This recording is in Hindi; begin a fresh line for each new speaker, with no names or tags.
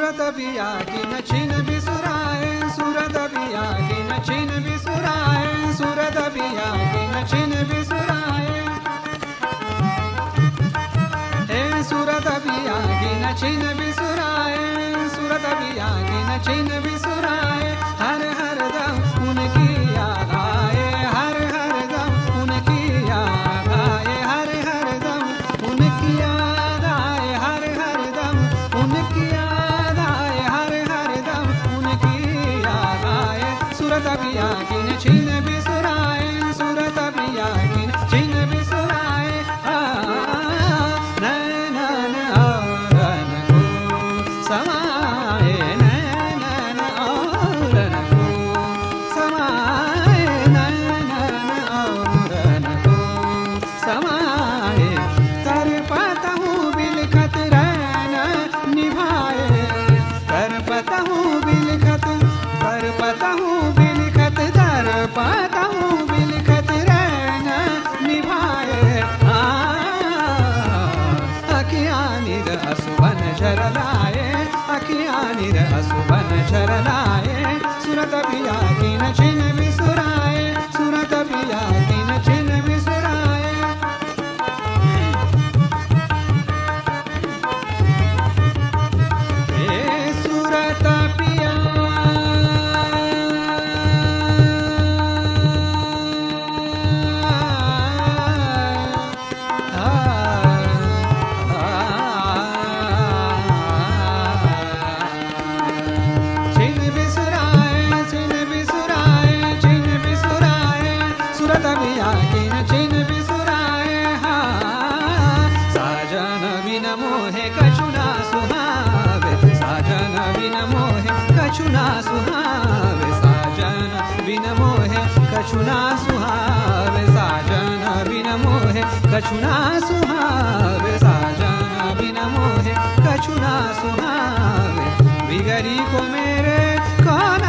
सूरत बिया की न छिन बिसुराए, सूरत बिया की न छिन बिसुराए, सूरत बिया की न छिन बिसुराए, हे सूरत बिया की न छिन बिसुराए, सूरत बिया की न छिन बिसुराए, हर हर दम उनकी याद आए, हर हर दम उनकी याद आए, हर हर दम उनकी याद आए, हर हर दम उनकी याद आए, हर हर दम उनकी याद आए, सूरत बिया की न छिन बिसुराए, सूरत बिया की न छिन बिसुराए, नैनन औरन को समाए, नैनन औरन को समाए, नैनन औरन को समाए, तरपता हूँ बिलखत रैन निभाए, तरपता हूँ बिलखत, तरपता हूँ बिलखत, तरपता हूँ बिलखत रैन निभाए, अखियाँ निर असुबन शरलाए, अखियाँ निर असुबन शरलाए, सूरत बिया की न छिन बिसुराए, सूरत बिया की न छिन बिसुराए, हे सूरत पिया छिन बिसुराए, छिन बिसुराए, छिन बिसुराए, सूरत बिया की न छिन बिसुराए, साजन बिन मोहे कछु ना सुहावे, साजन बिन मोहे कछु ना सुहावे, साजन बिन मोहे कछु ना सुहावे, साजन बिन मोहे कछु ना सुहावे, साजन बिन मोहे कछु ना सुहावे, बिगड़ी को मेरे कौन